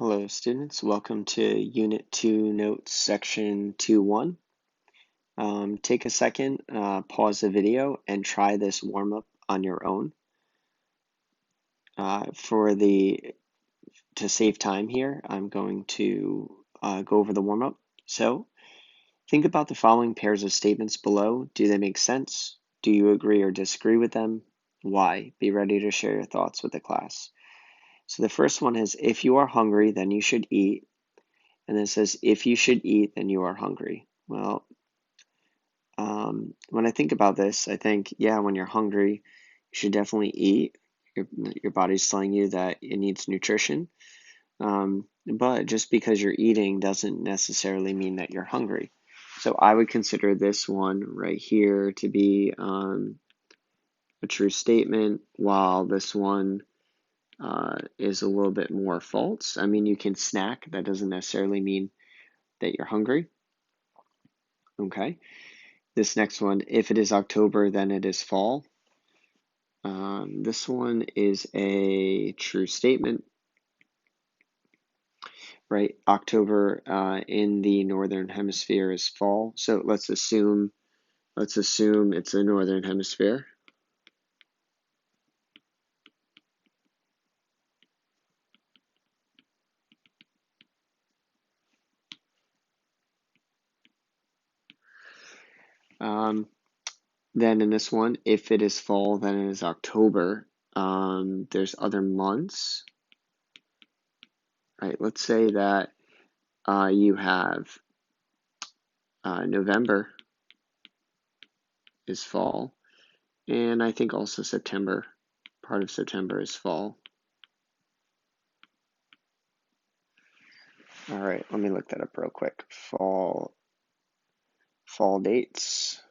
Hello students, welcome to Unit 2 Notes Section 2.1. Take a second, pause the video, and try this warm-up on your own. To save time here, I'm going to go over the warm-up. So, think about the following pairs of statements below. Do they make sense? Do you agree or disagree with them? Why? Be ready to share your thoughts with the class. So the first one is, if you are hungry, then you should eat. And then it says, if you should eat, then you are hungry. Well, when I think about this, I think, yeah, when you're hungry, you should definitely eat. Your body's telling you that it needs nutrition. But just because you're eating doesn't necessarily mean that you're hungry. So I would consider this one right here to be a true statement, while this one is a little bit more false. I mean, you can snack. That doesn't necessarily mean that you're hungry. Okay. This next one, if it is October, then it is fall. This one is a true statement, right? October in the northern hemisphere is fall. So let's assume it's the northern hemisphere. Then in this one, if it is fall, then it is October. There's other months, right? Let's say that you have November is fall, and I think also September, part of September is fall. All right, let me look that up real quick. Fall dates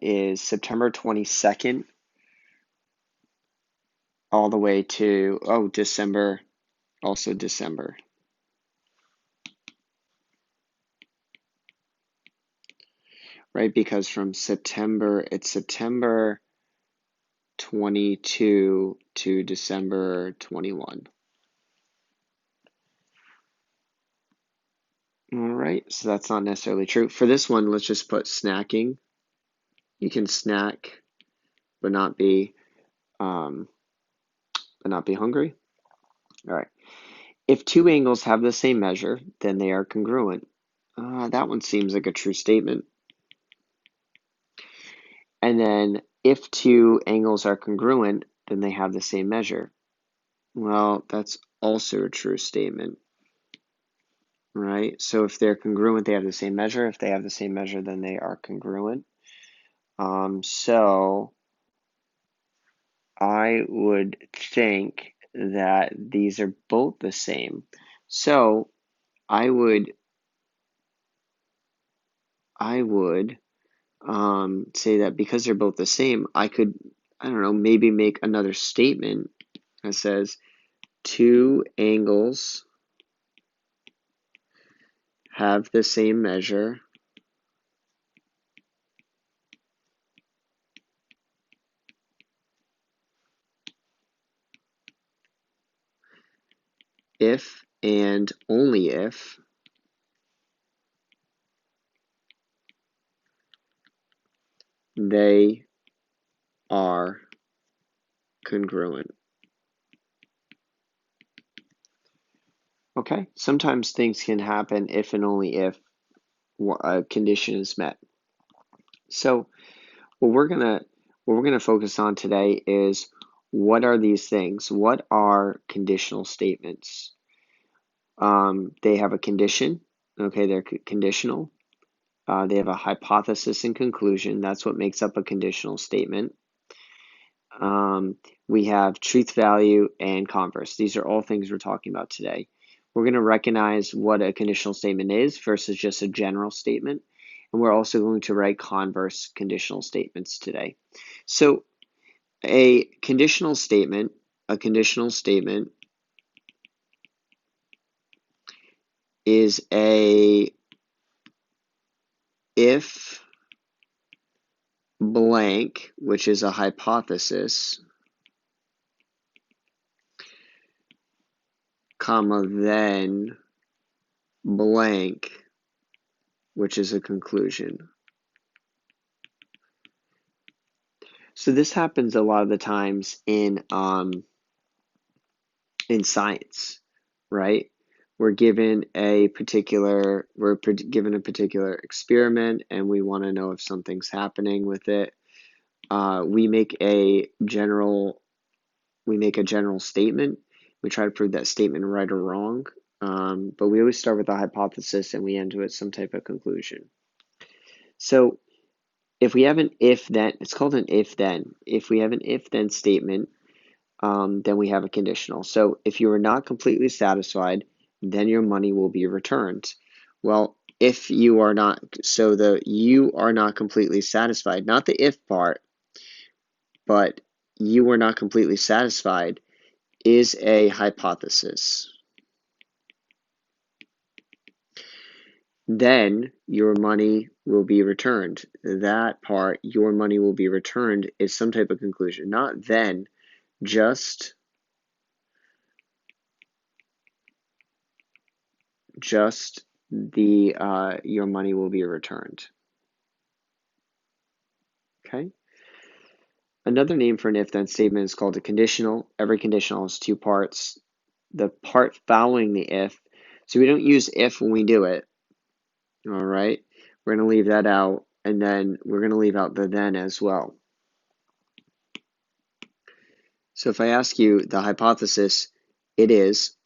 is September 22nd all the way to, December, also December. Right, because from September, it's September 22 to December 21. All right, so that's not necessarily true. For this one, let's just put snacking. You can snack, but not be hungry. All right. If two angles have the same measure, then they are congruent. That one seems like a true statement. And then if two angles are congruent, then they have the same measure. Well, that's also a true statement, right? So if they're congruent, they have the same measure. If they have the same measure, then they are congruent. So I would think that these are both the same. So I would say that because they're both the same, I could, I don't know, maybe make another statement that says two angles have the same measure if and only if they are congruent. Okay, sometimes things can happen if and only if a condition is met. So what we're gonna focus on today is, what are these things? What are conditional statements? They have a condition. Okay, they're conditional. They have a hypothesis and conclusion. That's what makes up a conditional statement. We have truth value and converse. These are all things we're talking about today. We're going to recognize what a conditional statement is versus just a general statement. And we're also going to write converse conditional statements today. So a conditional statement is a if blank, which is a hypothesis, comma, then blank, which is a conclusion. So this happens a lot of the times in science, right? We're given a particular experiment, and we want to know if something's happening with it. We make a general statement. We try to prove that statement right or wrong, but we always start with a hypothesis and we end with some type of conclusion. So if we have an if-then, it's called an if-then. If we have an if-then statement, then we have a conditional. So if you are not completely satisfied, then your money will be returned. Well, if you are not, so you are not completely satisfied, not the if part, but you are not completely satisfied is a hypothesis. Then your money will be returned. That part, your money will be returned, is some type of conclusion. Not then, just your money will be returned. Okay. Another name for an if-then statement is called a conditional. Every conditional has two parts. The part following the if, so we don't use if when we do it. All right. We're going to leave that out, and then we're going to leave out the then as well. So if I ask you the hypothesis, it is,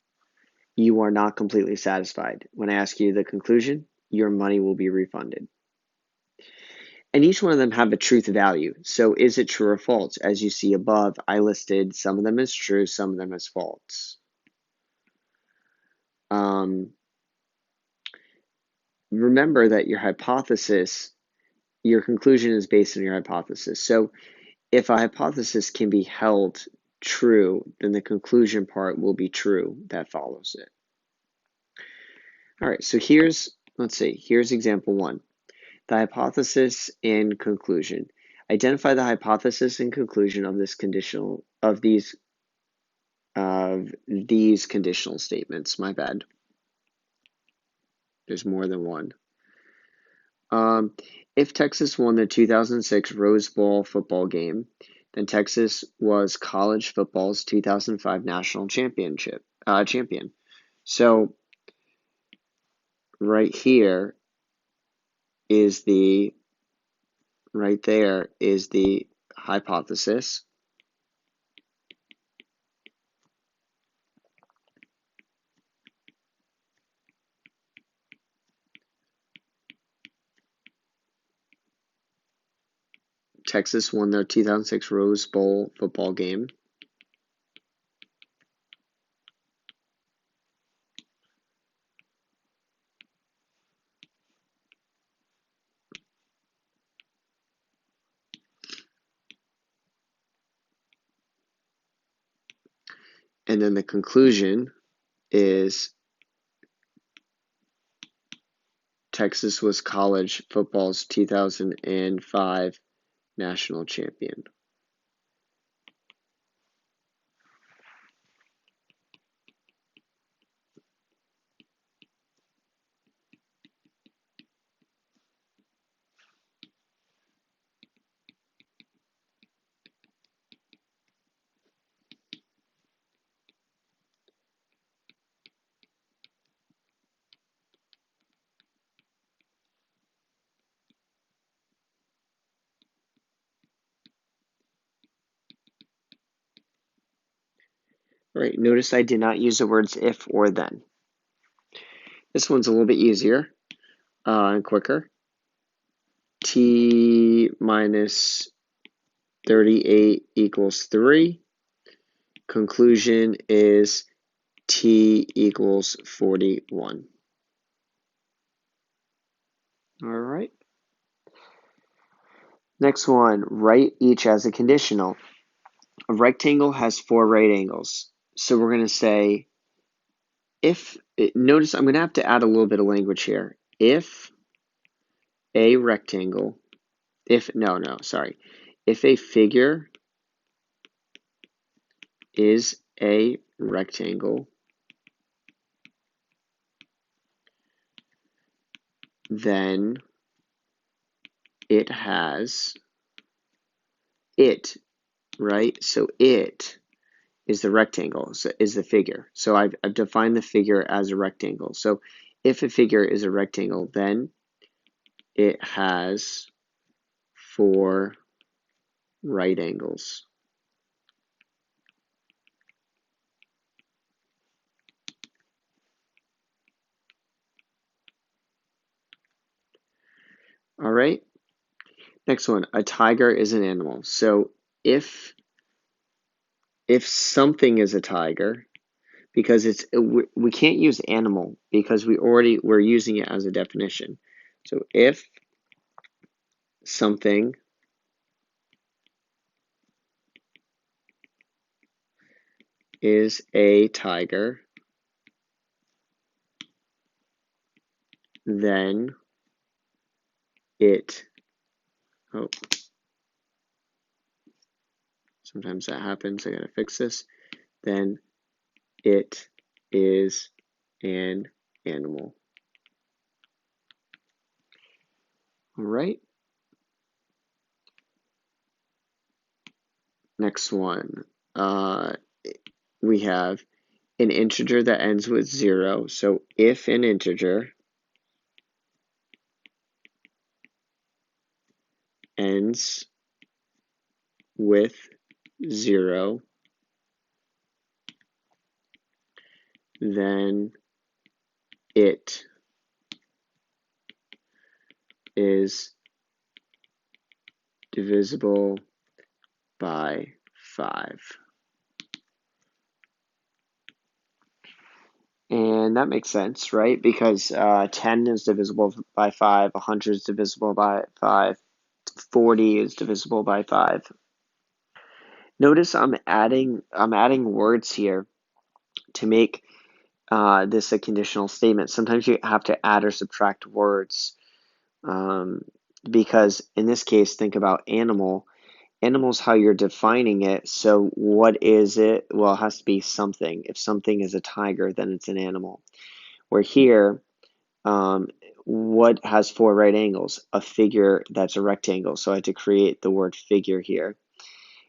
you are not completely satisfied. When I ask you the conclusion, your money will be refunded. And each one of them have a truth value. So is it true or false? As you see above, I listed some of them as true, some of them as false. Remember that your conclusion is based on your hypothesis. So if a hypothesis can be held true, then the conclusion part will be true that follows it. All right, so here's example 1. The hypothesis and conclusion. Identify the hypothesis and conclusion of these conditional statements. My bad. There's more than one. If Texas won the 2006 Rose Bowl football game, then Texas was college football's 2005 national champion. So right there is the hypothesis. Texas won their 2006 Rose Bowl football game. And then the conclusion is Texas was college football's 2005 national champion. All right, notice I did not use the words if or then. This one's a little bit easier and quicker. T minus 38 equals 3. Conclusion is T equals 41. All right. Next one, write each as a conditional. A rectangle has 4 right angles. So we're going to say notice I'm going to have to add a little bit of language here. If a rectangle, if a figure is a rectangle, then it has it, right? So it is the rectangle, is the figure. So I've defined the figure as a rectangle. So if a figure is a rectangle, then it has 4 right angles. All right. Next one, a tiger is an animal. So if something is a tiger, because we can't use animal because we're using it as a definition. So if something is a tiger, then it, oh, sometimes that happens, I gotta fix this, then it is an animal. All right. Next one. We have an integer that ends with 0. So if an integer ends with 0, then it is divisible by 5. And that makes sense, right? Because 10 is divisible by 5, 100 is divisible by 5, 40 is divisible by 5. Notice I'm adding words here to make this a conditional statement. Sometimes you have to add or subtract words because in this case, think about animal. Animal's how you're defining it. So what is it? Well, it has to be something. If something is a tiger, then it's an animal. Where here, what has 4 right angles? A figure that's a rectangle. So I had to create the word figure here.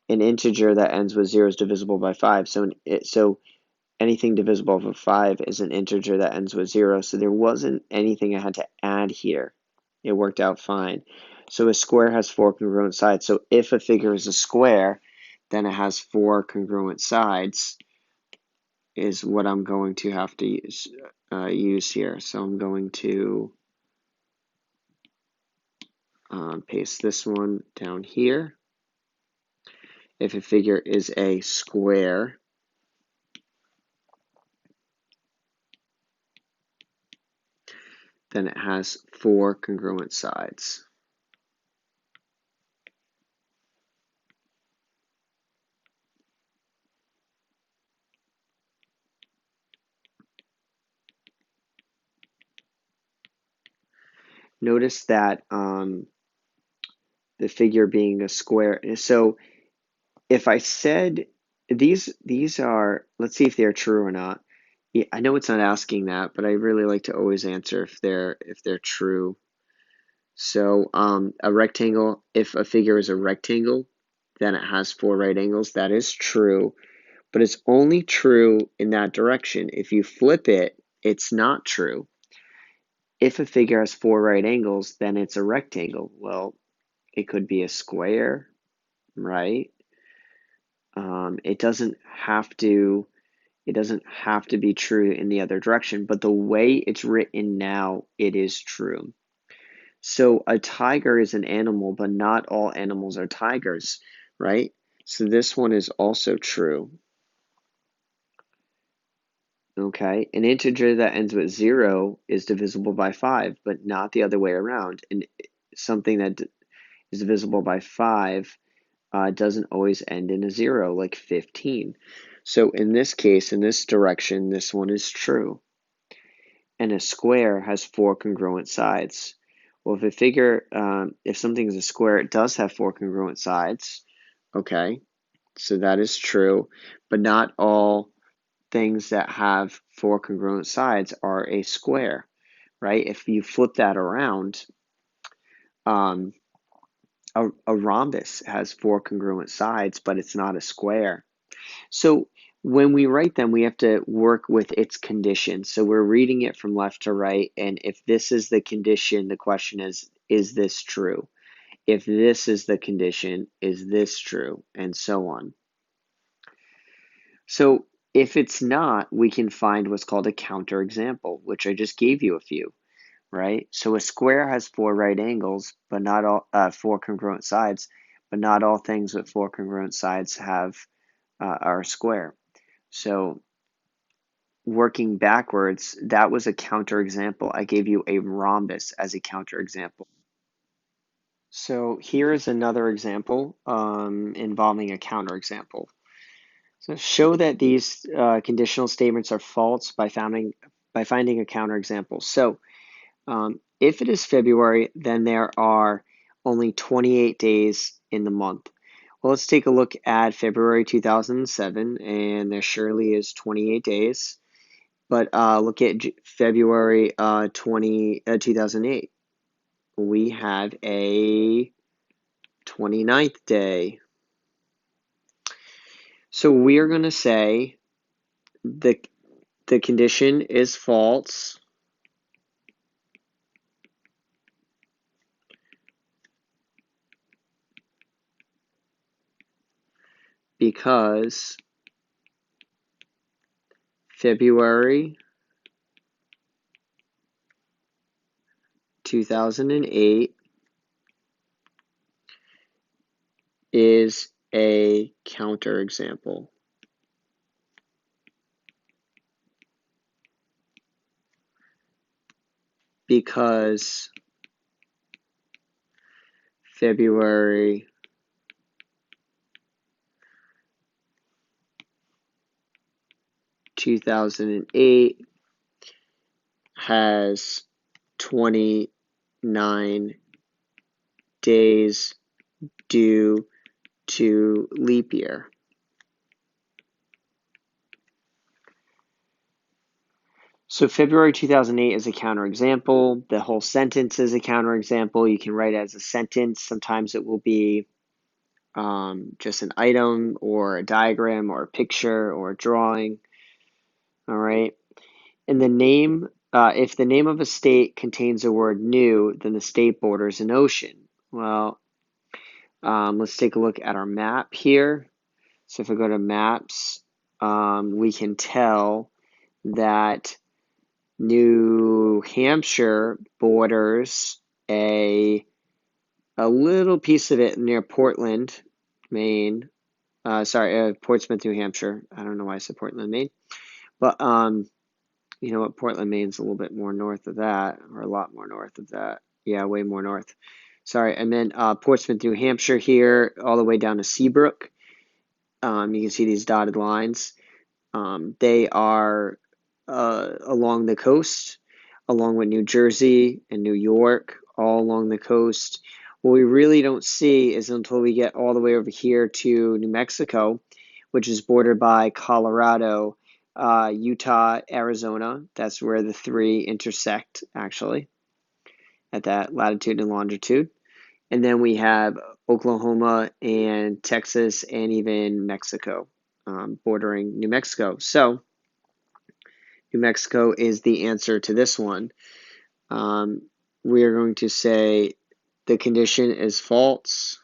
An integer that ends with 0 is divisible by 5. So anything divisible by 5 is an integer that ends with 0. So there wasn't anything I had to add here. It worked out fine. So a square has 4 congruent sides. So if a figure is a square, then it has 4 congruent sides is what I'm going to have to use here. So I'm going to paste this one down here. If a figure is a square, then it has 4 congruent sides. Notice that the figure being a square. So if I said these are, let's see if they're true or not. Yeah, I know it's not asking that, but I really like to always answer if they're true. So a rectangle, if a figure is a rectangle, then it has 4 right angles. That is true, but it's only true in that direction. If you flip it, it's not true. If a figure has 4 right angles, then it's a rectangle. Well, it could be a square, right? It doesn't have to be true in the other direction, but the way it's written now, it is true. So a tiger is an animal, but not all animals are tigers, right? So this one is also true. Okay, an integer that ends with 0 is divisible by 5, but not the other way around. And something that is divisible by 5 doesn't always end in a 0, like 15. So in this case, in this direction, this one is true. And a square has 4 congruent sides. Well, if something is a square, it does have 4 congruent sides. Okay, so that is true, but not all things that have 4 congruent sides are a square. right? If you flip that around, a rhombus has four congruent sides, but it's not a square. So when we write them, we have to work with its condition. So we're reading it from left to right, and if this is the condition, the question is this true? If this is the condition, is this true? And so on. So if it's not, we can find what's called a counterexample, which I just gave you a few, right? So a square has four right angles, but not all four congruent sides, but not all things with four congruent sides have are a square. So working backwards, that was a counterexample. I gave you a rhombus as a counterexample. So here is another example involving a counterexample. So show that these conditional statements are false by finding a counterexample. So if it is February, then there are only 28 days in the month. Well, let's take a look at February 2007, and there surely is 28 days. But look at February 2008. We have a 29th day. So we are going to say the condition is false because February 2008 is a counterexample. Because February 2008 has 29 days due to leap year. So February 2008 is a counterexample. The whole sentence is a counterexample. You can write it as a sentence. Sometimes it will be just an item or a diagram or a picture or a drawing. All right. And the name, if the name of a state contains the word new, then the state borders an ocean. Well, let's take a look at our map here. So if I go to maps, we can tell that New Hampshire borders a little piece of it near Portland, Maine. Portsmouth, New Hampshire. I don't know why I said Portland, Maine. But you know what? Portland, Maine's a little bit more north of that, or a lot more north of that. Yeah, way more north. Sorry, I meant Portsmouth, New Hampshire here, all the way down to Seabrook. You can see these dotted lines. They are along the coast, along with New Jersey and New York, all along the coast. What we really don't see is until we get all the way over here to New Mexico, which is bordered by Colorado, Utah, Arizona. That's where the three intersect, actually, at that latitude and longitude. And then we have Oklahoma and Texas and even Mexico, bordering New Mexico. So New Mexico is the answer to this one. We are going to say the condition is false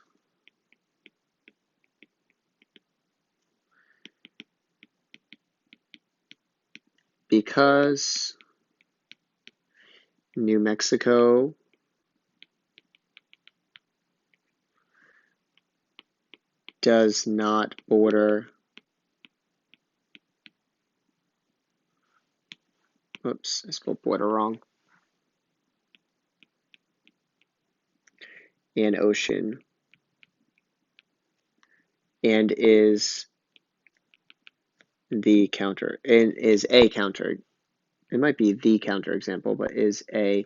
because New Mexico does not border, oops, I spelled border wrong, an ocean, and is a counter. It might be the counterexample, but is a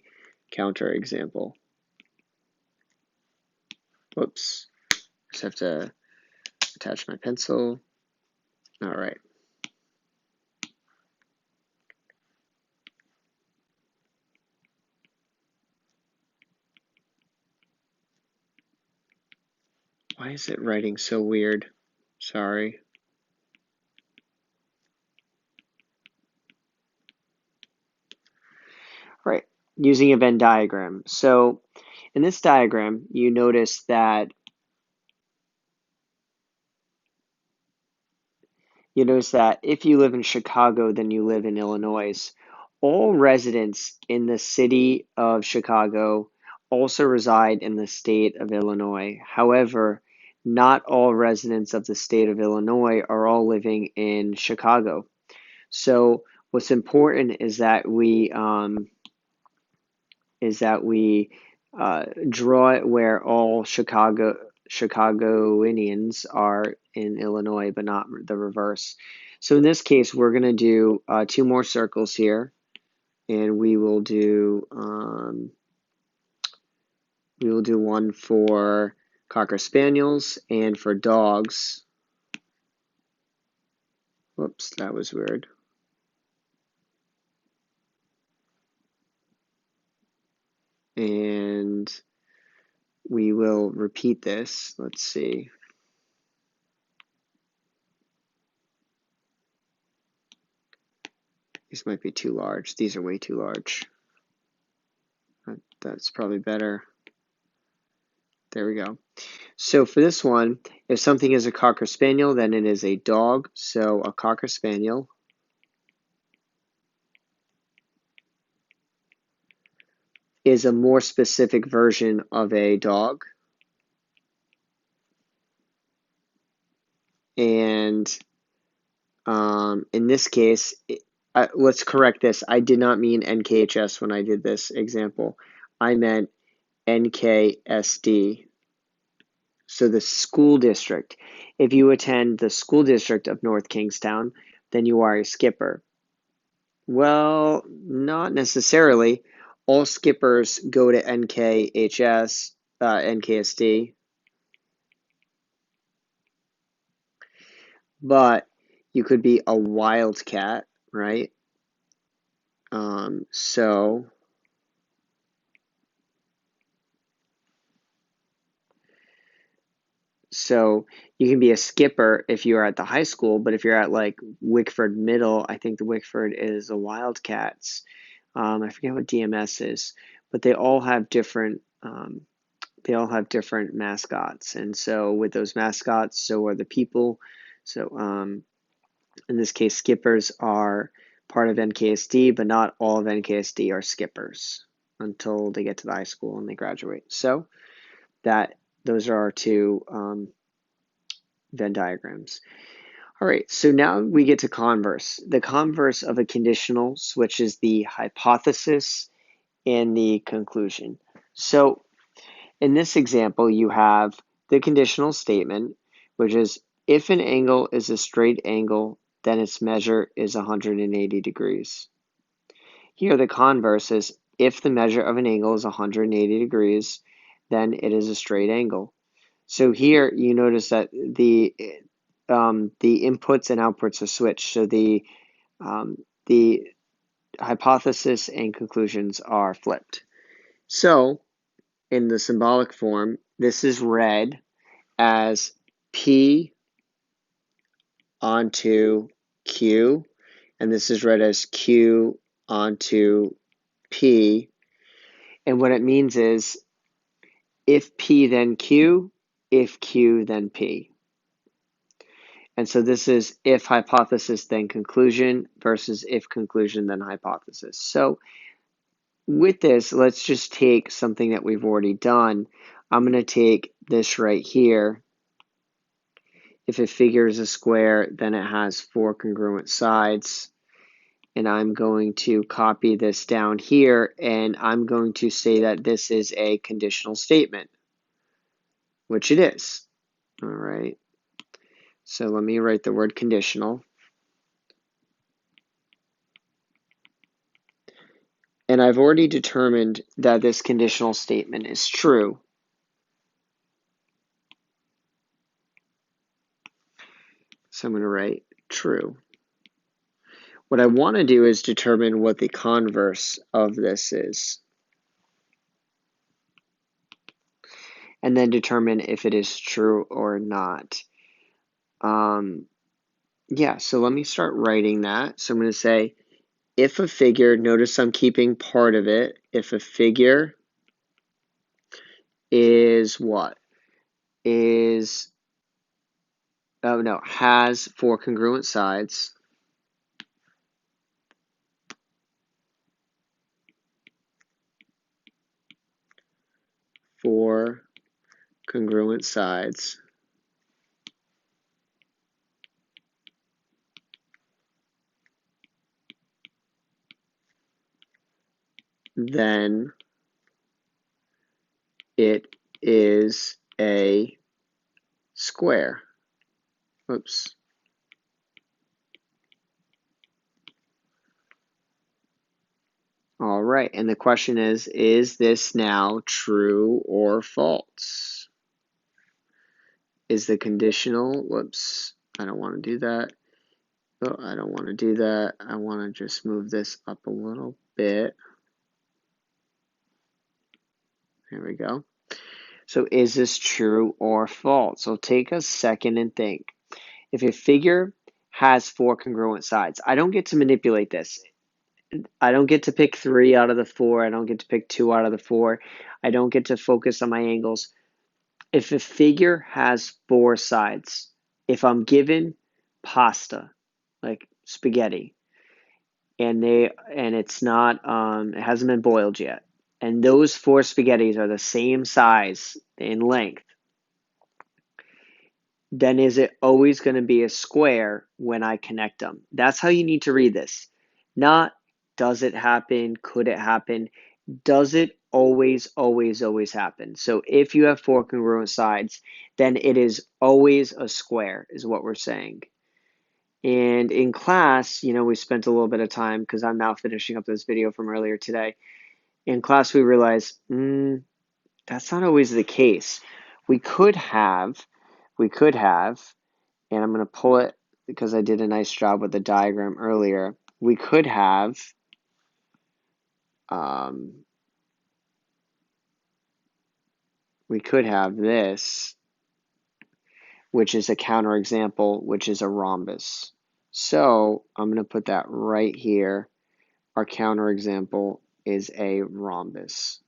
counterexample. Whoops, just have to attach my pencil. All right. Why is it writing so weird? Sorry. Right, using a Venn diagram. So in this diagram, you notice that if you live in Chicago, then you live in Illinois. All residents in the city of Chicago also reside in the state of Illinois. However, not all residents of the state of Illinois are all living in Chicago. So what's important is that we draw it where all Chicagoanians are in Illinois, but not the reverse. So in this case, we're going to do 2 more circles here, and we will do one for Cocker Spaniels and for dogs. Whoops, that was weird. And we will repeat this. Let's see. These might be too large. These are way too large. That's probably better. There we go. So for this one, if something is a Cocker Spaniel, then it is a dog. So a Cocker Spaniel is a more specific version of a dog. And in this case, let's correct this. I did not mean NKHS when I did this example. I meant NKSD. So the school district. If you attend the school district of North Kingstown, then you are a skipper. Well, not necessarily. All skippers go to NKHS, NKSD, but you could be a wildcat, right? So you can be a skipper if you're at the high school, but if you're at like Wickford Middle, I think the Wickford is the Wildcats. I forget what DMS is, but they all have different mascots, and so with those mascots, so are the people. So in this case, skippers are part of NKSD, but not all of NKSD are skippers until they get to the high school and they graduate. So those are our 2 Venn diagrams. All right, so now we get to converse. The converse of a conditional switches the hypothesis and the conclusion. So in this example, you have the conditional statement, which is if an angle is a straight angle, then its measure is 180 degrees. Here, the converse is if the measure of an angle is 180 degrees, then it is a straight angle. So here, you notice that the inputs and outputs are switched. So the hypothesis and conclusions are flipped. So in the symbolic form, this is read as P onto Q, and this is read as Q onto P. And what it means is if P then Q, if Q then P. And so this is if hypothesis then conclusion versus if conclusion then hypothesis. So with this, let's just take something that we've already done. I'm going to take this right here. If a figure is a square, then it has 4 congruent sides. And I'm going to copy this down here, and I'm going to say that this is a conditional statement, which it is. All right. So let me write the word conditional. And I've already determined that this conditional statement is true. So I'm going to write true. What I want to do is determine what the converse of this is. and then determine if it is true or not. Yeah, so let me start writing that. So I'm going to say, if a figure, notice I'm keeping part of it, if a figure is what? Is, oh no, has four congruent sides, four congruent sides, then it is a square. Oops. All right, and the question is this now true or false? Is the conditional, whoops, I don't want to do that. Oh, I don't want to do that. I want to just move this up a little bit. There we go. So is this true or false? So take a second and think. If a figure has four congruent sides, I don't get to manipulate this. I don't get to pick 3 out of the 4. I don't get to pick 2 out of the 4. I don't get to focus on my angles. If a figure has 4 sides, if I'm given pasta, like spaghetti, and it's not it hasn't been boiled yet, and those 4 spaghettis are the same size in length, then is it always going to be a square when I connect them? That's how you need to read this. Not does it happen, could it happen? Does it always, always, always happen? So if you have 4 congruent sides, then it is always a square, is what we're saying. And in class, we spent a little bit of time, because I'm now finishing up this video from earlier today. In class, we realized, that's not always the case. We could have, and I'm going to pull it because I did a nice job with the diagram earlier. We could have this, which is a counterexample, which is a rhombus. So I'm going to put that right here. Our counterexample is a rhombus.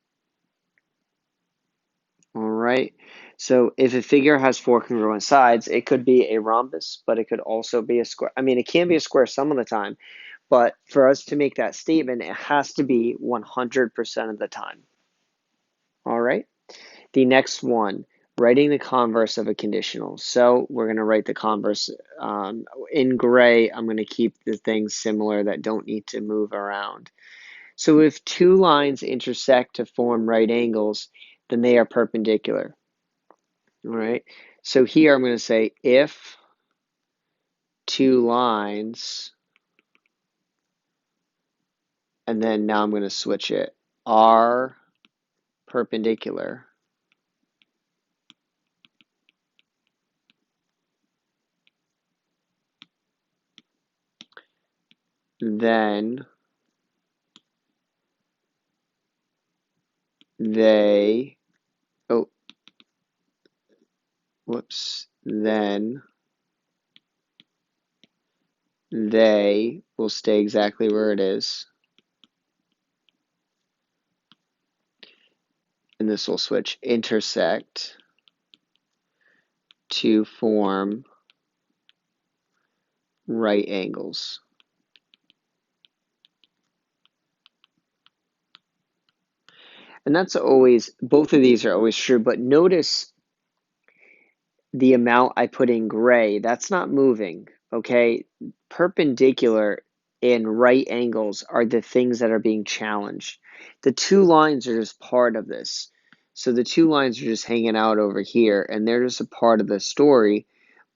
All right. So if a figure has 4 congruent sides, it could be a rhombus, but it could also be a square. I mean, it can be a square some of the time, but for us to make that statement, it has to be 100% of the time. All right. The next one, writing the converse of a conditional. So we're going to write the converse in gray. I'm going to keep the things similar that don't need to move around. So if 2 lines intersect to form right angles, then they are perpendicular. All right. So here I'm going to say if 2 lines, and then now I'm going to switch it, are perpendicular, then they, oh, whoops, then they will stay exactly where it is. And this will switch, intersect to form right angles. And that's always, both of these are always true, but notice the amount I put in gray, that's not moving, okay? Perpendicular and right angles are the things that are being challenged. The 2 lines are just part of this. So the 2 lines are just hanging out over here, and they're just a part of the story,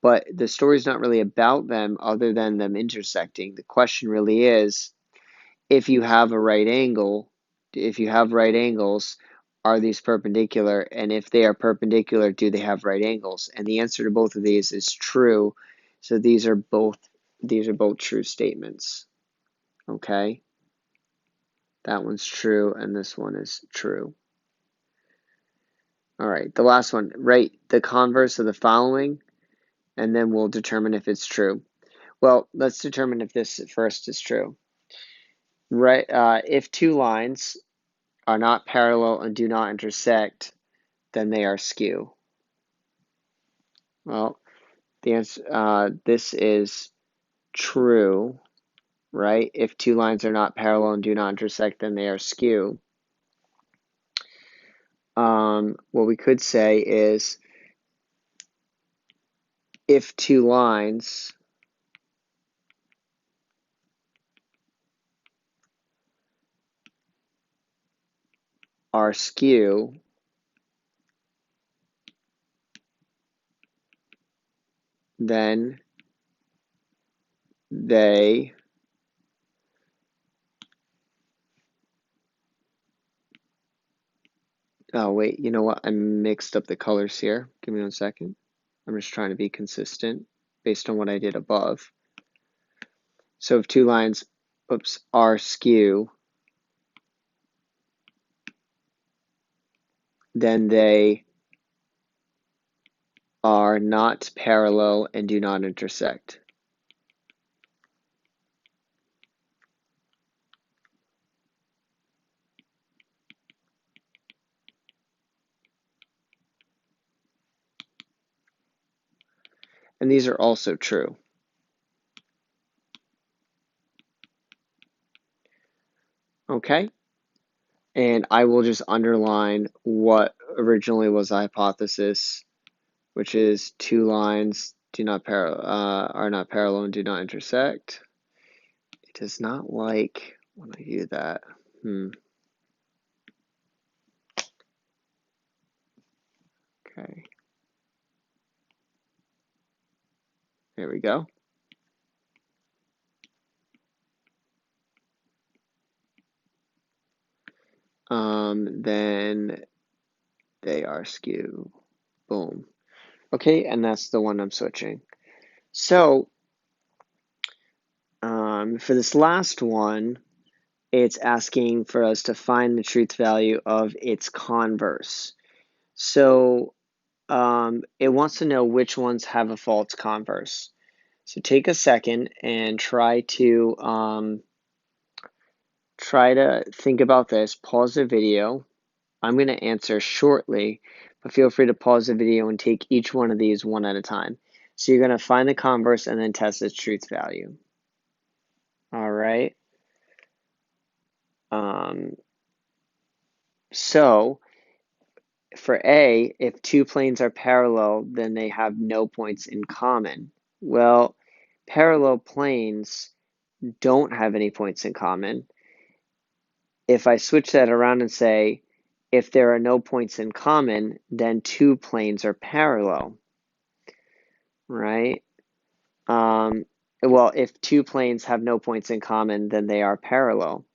but the story's not really about them other than them intersecting. The question really is, if you have a right angle, if you have right angles, are these perpendicular? And if they are perpendicular, do they have right angles? And the answer to both of these is true. So these are both true statements. Okay? That one's true and this one is true. All right, the last one. Write the converse of the following, and then we'll determine if it's true. Well, let's determine if this first is true. Right, if two lines are not parallel and do not intersect, then they are skew. Well, the answer, this is true, right? If two lines are not parallel and do not intersect, then they are skew. What we could say is if two lines are skew, then they oh wait, you know what? I mixed up the colors here. Give me 1 second. I'm just trying to be consistent based on what I did above. So if two lines, oops, are skew, then they are not parallel and do not intersect. And these are also true. Okay? And I will just underline what originally was the hypothesis, which is two lines are not parallel and do not intersect. It does not like when I do that. Okay. There we go. Then they are skew. Boom. Okay, and that's the one I'm switching. So for this last one, it's asking for us to find the truth value of its converse. So it wants to know which ones have a false converse. So take a second and try to think about this. Pause the video. I'm going to answer shortly, but feel free to pause the video and take each one of these one at a time. So you're going to find the converse and then test its truth value. All right. So for A, if two planes are parallel, then they have no points in common. Well, parallel planes don't have any points in common. If I switch that around and say, if there are no points in common, then two planes are parallel, right? Well, if two planes have no points in common, then they are parallel,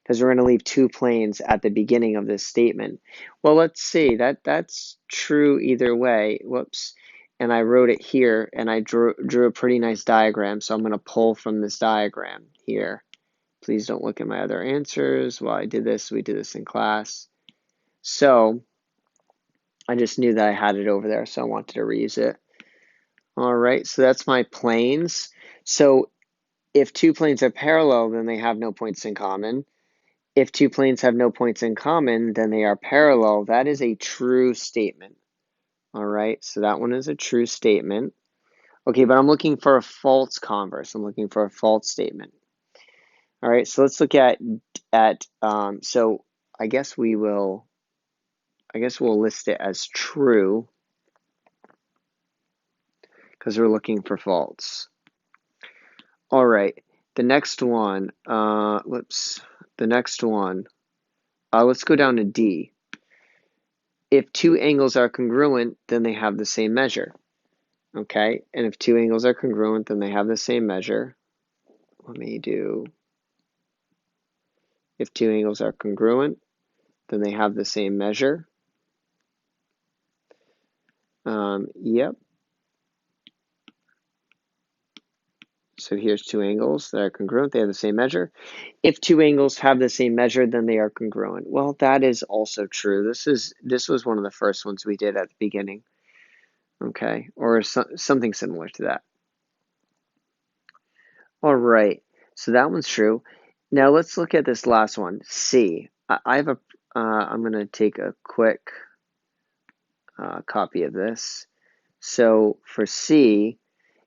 because we're going to leave two planes at the beginning of this statement. Well, let's see. That's true either way. Whoops. And I wrote it here, and I drew a pretty nice diagram, so I'm going to pull from this diagram here. Please don't look at my other answers. Well, I did this. We did this in class. So I just knew that I had it over there, so I wanted to reuse it. All right, so that's my planes. So if two planes are parallel, then they have no points in common. If two planes have no points in common, then they are parallel. That is a true statement. All right, so that one is a true statement. Okay, but I'm looking for a false converse. I'm looking for a false statement. All right, so let's look at so I guess we'll list it as true because we're looking for false. All right, the next one, whoops, the next one, let's go down to D. If two angles are congruent, then they have the same measure. Okay, and if two angles are congruent, then they have the same measure. Let me do, if two angles are congruent, then they have the same measure. Yep. So here's two angles that are congruent. They have the same measure. If two angles have the same measure, then they are congruent. Well, that is also true. This was one of the first ones we did at the beginning. Okay, or something similar to that. All right, so that one's true. Now let's look at this last one, C. I have a, I'm going to take a quick copy of this. So for C,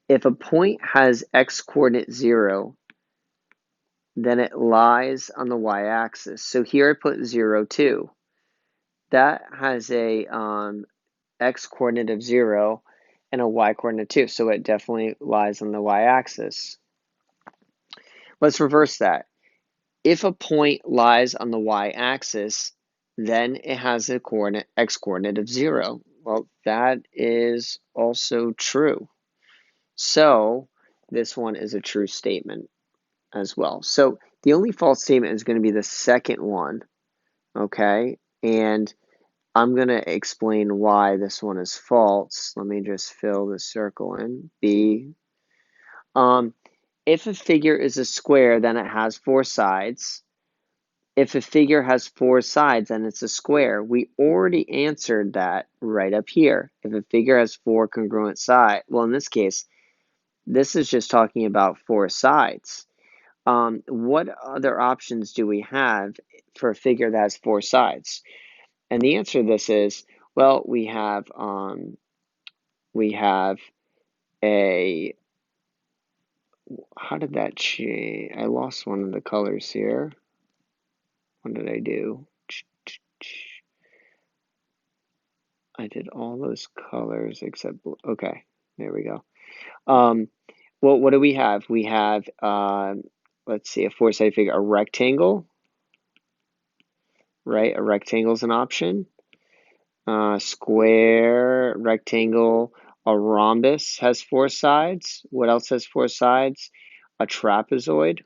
if a point has x coordinate 0, then it lies on the y-axis. So here I put 0, 2. That has a x coordinate of 0 and a y coordinate 2, so it definitely lies on the y-axis. Let's reverse that. If a point lies on the y-axis, then it has a coordinate x coordinate of 0. Well, that is also true. So this one is a true statement as well. So the only false statement is going to be the second one, okay? And I'm going to explain why this one is false. Let me just fill the circle in. B. If a figure is a square, then it has 4 sides. If a figure has 4 sides, then it's a square. We already answered that right up here. If a figure has 4 congruent sides, well, in this case, this is just talking about 4 sides. What other options do we have for a figure that has 4 sides? And the answer to this is, well, we have a, how did that change? I lost one of the colors here. What did I do? I did all those colors except blue. Okay, there we go. Well, what do we have? We have, let's see, a 4-sided figure, a rectangle, right? A rectangle is an option. Square, rectangle, a rhombus has 4 sides. What else has 4 sides? A trapezoid.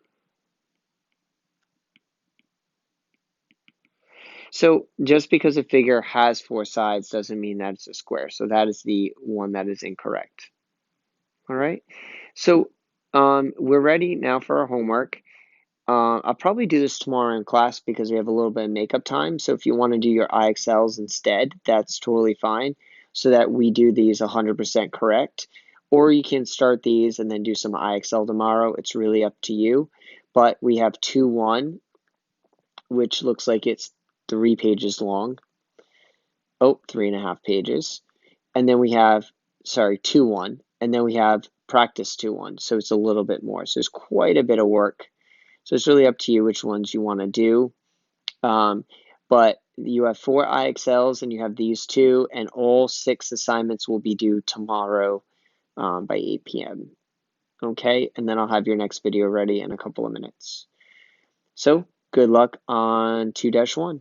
So just because a figure has 4 sides doesn't mean that it's a square. So that is the one that is incorrect. All right. So we're ready now for our homework. I'll probably do this tomorrow in class because we have a little bit of makeup time. So if you want to do your IXLs instead, that's totally fine, so that we do these 100% correct. Or you can start these and then do some IXL tomorrow. It's really up to you. But we have 2-1, which looks like it's 3 pages long. Oh, 3.5 pages. And then we have, sorry, 2-1. And then we have practice 2-1. So it's a little bit more. So it's quite a bit of work. So it's really up to you which ones you want to do. But you have 4 IXLs and you have these 2, and all 6 assignments will be due tomorrow by 8 p.m. Okay, and then I'll have your next video ready in a couple of minutes. So good luck on 2-1.